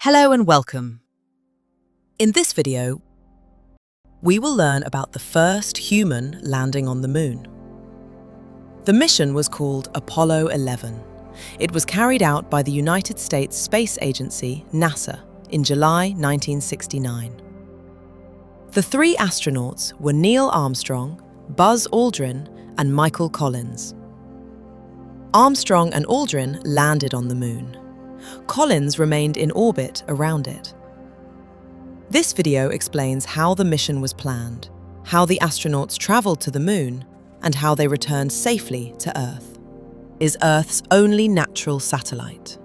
Hello and welcome. In this video, we will learn about the first human landing on the moon. The mission was called Apollo 11. It was carried out by the United States Space Agency, NASA, in July 1969. The three astronauts were Neil Armstrong, Buzz Aldrin, and Michael Collins. Armstrong and Aldrin landed on the moon. Collins remained in orbit around it. This video explains how the mission was planned, how the astronauts traveled to the moon, and how they returned safely to Earth. Is Earth's only natural satellite.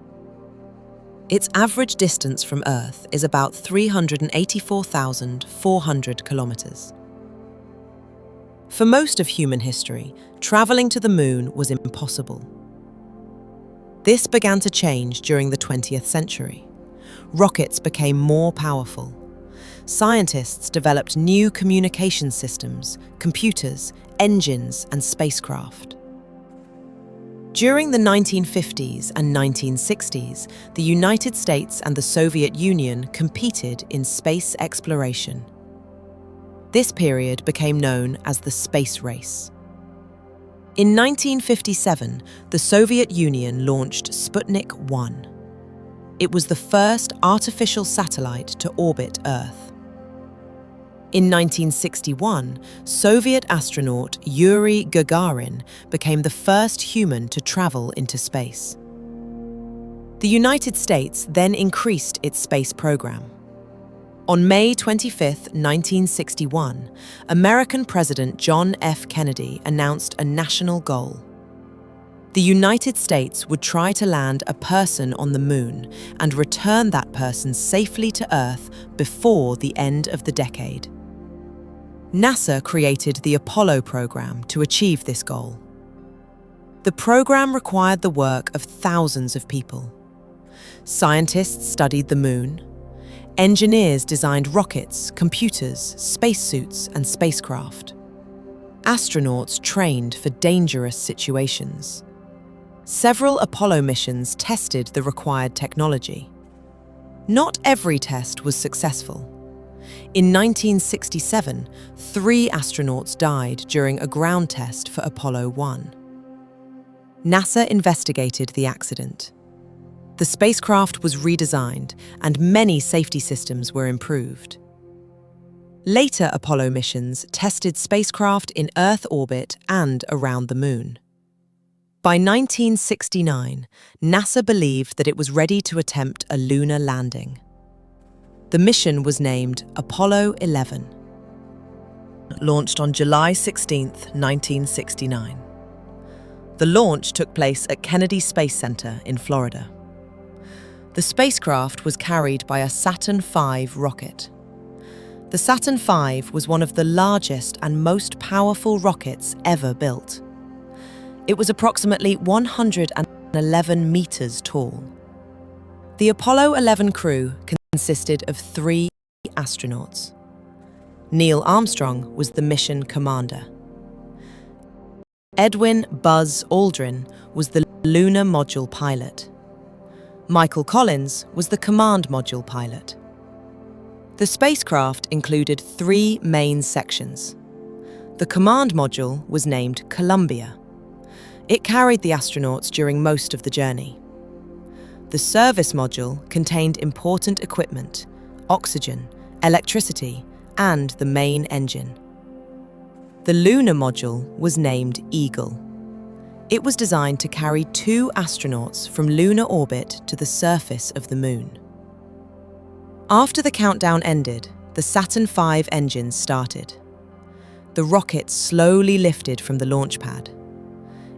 Its average distance from Earth is about 384,400 kilometers. For most of human history, traveling to the moon was impossible. This began to change during the 20th century. Rockets became more powerful. Scientists developed new communication systems, computers, engines, and spacecraft. During the 1950s and 1960s, the United States and the Soviet Union competed in space exploration. This period became known as the space race. In 1957, the Soviet Union launched Sputnik 1. It was the first artificial satellite to orbit Earth. In 1961, Soviet astronaut Yuri Gagarin became the first human to travel into space. The United States then increased its space program. On May 25, 1961, American President John F. Kennedy announced a national goal. The United States would try to land a person on the moon and return that person safely to Earth before the end of the decade. NASA created the Apollo program to achieve this goal. The program required the work of thousands of people. Scientists studied the moon. Engineers designed rockets, computers, spacesuits, and spacecraft. Astronauts trained for dangerous situations. Several Apollo missions tested the required technology. Not every test was successful. In 1967, 3 astronauts died during a ground test for Apollo 1. NASA investigated the accident. The spacecraft was redesigned and many safety systems were improved. Later Apollo missions tested spacecraft in Earth orbit and around the moon. By 1969, NASA believed that it was ready to attempt a lunar landing. The mission was named Apollo 11. Launched on July 16, 1969. The launch took place at Kennedy Space Center in Florida. The spacecraft was carried by a Saturn V rocket. The Saturn V was one of the largest and most powerful rockets ever built. It was approximately 111 meters tall. The Apollo 11 crew consisted of 3 astronauts. Neil Armstrong was the mission commander. Edwin Buzz Aldrin was the lunar module pilot. Michael Collins was the command module pilot. The spacecraft included 3 main sections. The command module was named Columbia. It carried the astronauts during most of the journey. The service module contained important equipment, oxygen, electricity, and the main engine. The lunar module was named Eagle. It was designed to carry 2 astronauts from lunar orbit to the surface of the moon. After the countdown ended, the Saturn V engines started. The rocket slowly lifted from the launch pad.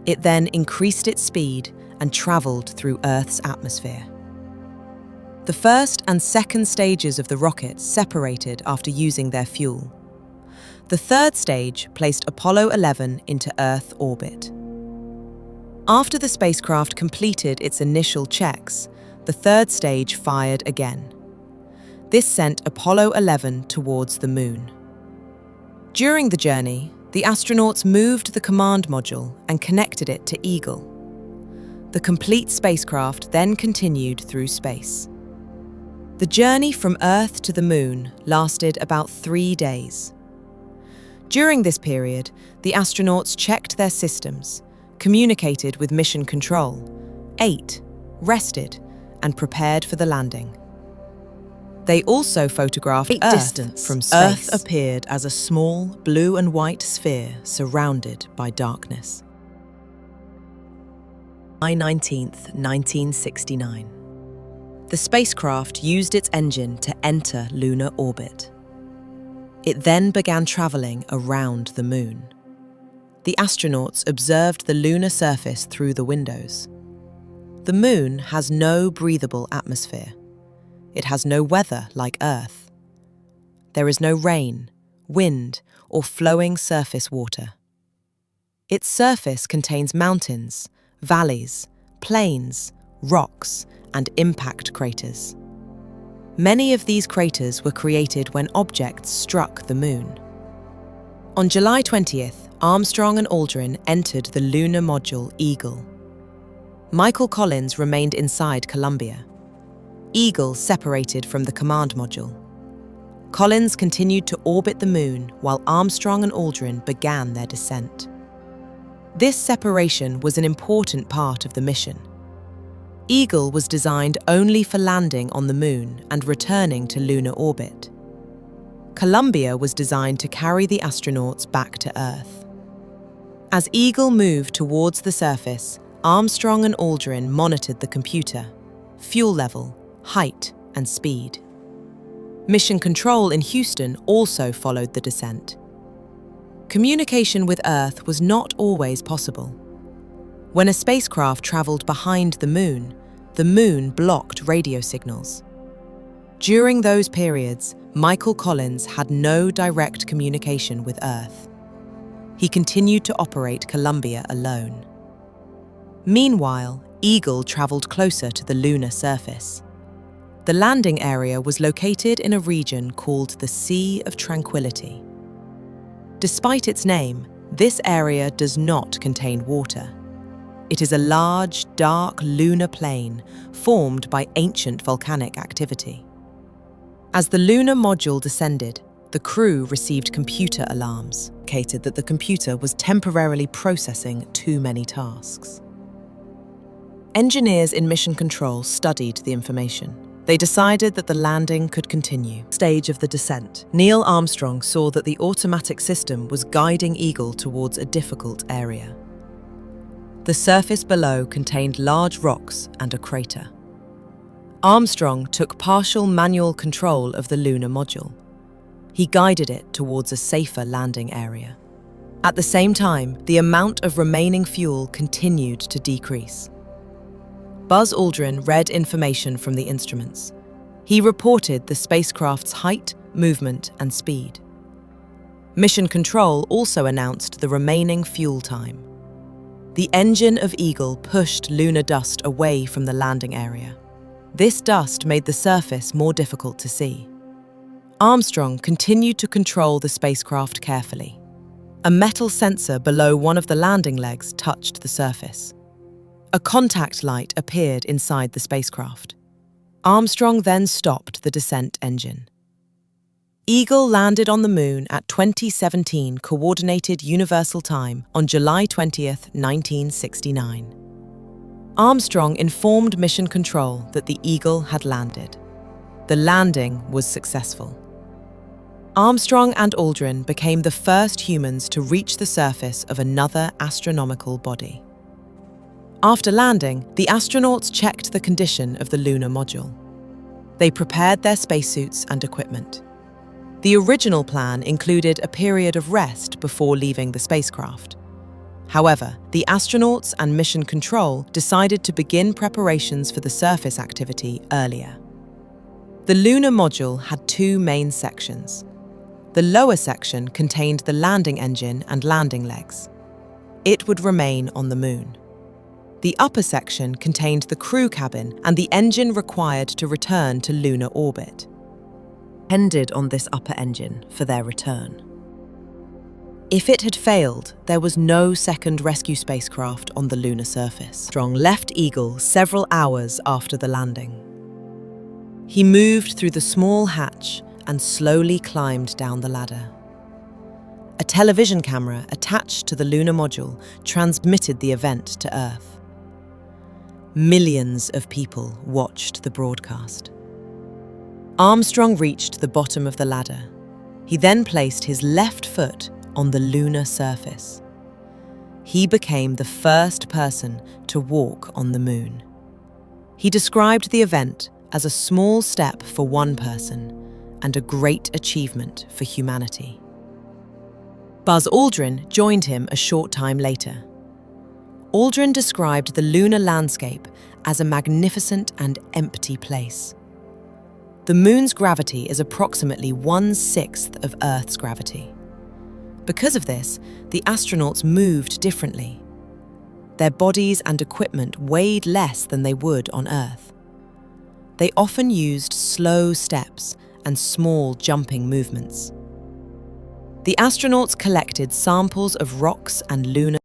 It then increased its speed and traveled through Earth's atmosphere. The first and second stages of the rocket separated after using their fuel. The third stage placed Apollo 11 into Earth orbit. After the spacecraft completed its initial checks, the third stage fired again. This sent Apollo 11 towards the moon. During the journey, the astronauts moved the command module and connected it to Eagle. The complete spacecraft then continued through space. The journey from Earth to the Moon lasted about 3 days. During this period, the astronauts checked their systems, communicated with mission control, ate, rested, and prepared for the landing. They also photographed Earth from space. Earth appeared as a small blue and white sphere surrounded by darkness. July 19th, 1969. The spacecraft used its engine to enter lunar orbit. It then began traveling around the Moon. The astronauts observed the lunar surface through the windows. The Moon has no breathable atmosphere. It has no weather like Earth. There is no rain, wind, or flowing surface water. Its surface contains mountains, valleys, plains, rocks, and impact craters. Many of these craters were created when objects struck the Moon. On July 20th, Armstrong and Aldrin entered the lunar module Eagle. Michael Collins remained inside Columbia. Eagle separated from the command module. Collins continued to orbit the Moon while Armstrong and Aldrin began their descent. This separation was an important part of the mission. Eagle was designed only for landing on the Moon and returning to lunar orbit. Columbia was designed to carry the astronauts back to Earth. As Eagle moved towards the surface, Armstrong and Aldrin monitored the computer, fuel level, height, and speed. Mission control in Houston also followed the descent. Communication with Earth was not always possible. When a spacecraft traveled behind the Moon blocked radio signals. During those periods, Michael Collins had no direct communication with Earth. He continued to operate Columbia alone. Meanwhile, Eagle traveled closer to the lunar surface. The landing area was located in a region called the Sea of Tranquility. Despite its name, this area does not contain water. It is a large, dark lunar plain formed by ancient volcanic activity. As the lunar module descended, the crew received computer alarms, indicated that the computer was temporarily processing too many tasks. Engineers in mission control studied the information. They decided that the landing could continue. Stage of the descent. Neil Armstrong saw that the automatic system was guiding Eagle towards a difficult area. The surface below contained large rocks and a crater. Armstrong took partial manual control of the lunar module. He guided it towards a safer landing area. At the same time, the amount of remaining fuel continued to decrease. Buzz Aldrin read information from the instruments. He reported the spacecraft's height, movement, and speed. Mission Control also announced the remaining fuel time. The engine of Eagle pushed lunar dust away from the landing area. This dust made the surface more difficult to see. Armstrong continued to control the spacecraft carefully. A metal sensor below one of the landing legs touched the surface. A contact light appeared inside the spacecraft. Armstrong then stopped the descent engine. Eagle landed on the Moon at 2017 Coordinated Universal Time on July 20th, 1969. Armstrong informed Mission Control that the Eagle had landed. The landing was successful. Armstrong and Aldrin became the first humans to reach the surface of another astronomical body. After landing, the astronauts checked the condition of the lunar module. They prepared their spacesuits and equipment. The original plan included a period of rest before leaving the spacecraft. However, the astronauts and Mission Control decided to begin preparations for the surface activity earlier. The lunar module had two main sections. The lower section contained the landing engine and landing legs. It would remain on the Moon. The upper section contained the crew cabin and the engine required to return to lunar orbit. Depended on this upper engine for their return. If it had failed, there was no second rescue spacecraft on the lunar surface. Armstrong left Eagle several hours after the landing. He moved through the small hatch and slowly climbed down the ladder. A television camera attached to the lunar module transmitted the event to Earth. Millions of people watched the broadcast. Armstrong reached the bottom of the ladder. He then placed his left foot on the lunar surface. He became the first person to walk on the moon. He described the event as a small step for one person and a great achievement for humanity. Buzz Aldrin joined him a short time later. Aldrin described the lunar landscape as a magnificent and empty place. The moon's gravity is approximately 1/6 of Earth's gravity. Because of this, the astronauts moved differently. Their bodies and equipment weighed less than they would on Earth. They often used slow steps and small jumping movements. The astronauts collected samples of rocks and lunar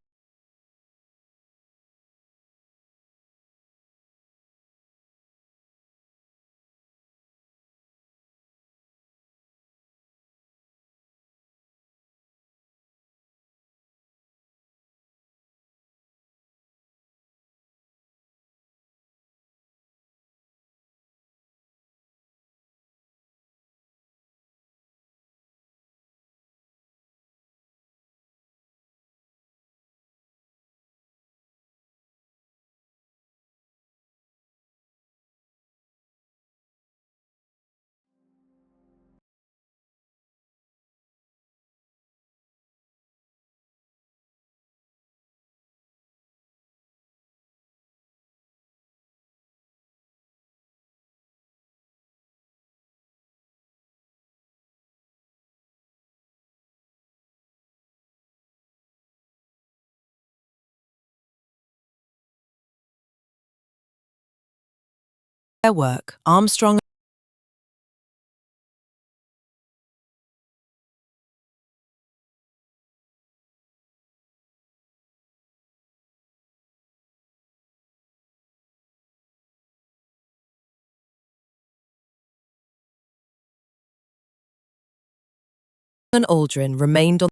work. Armstrong and Aldrin remained on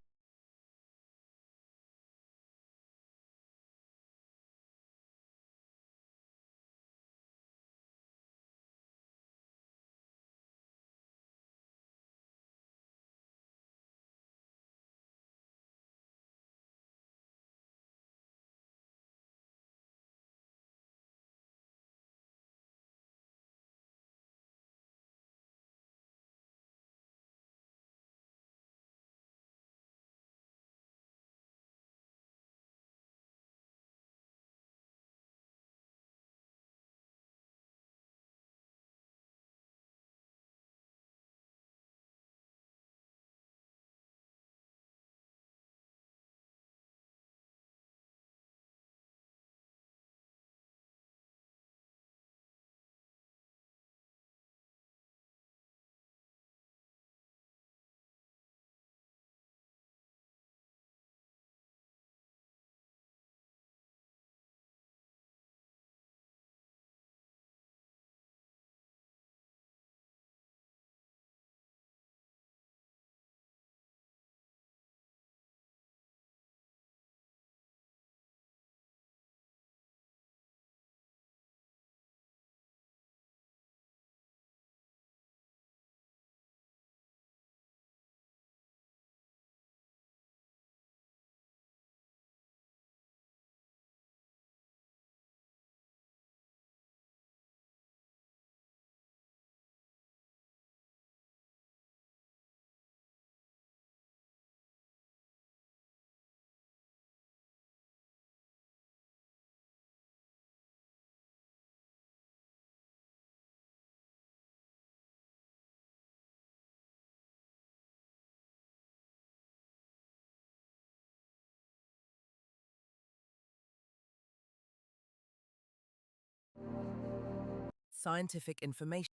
scientific information.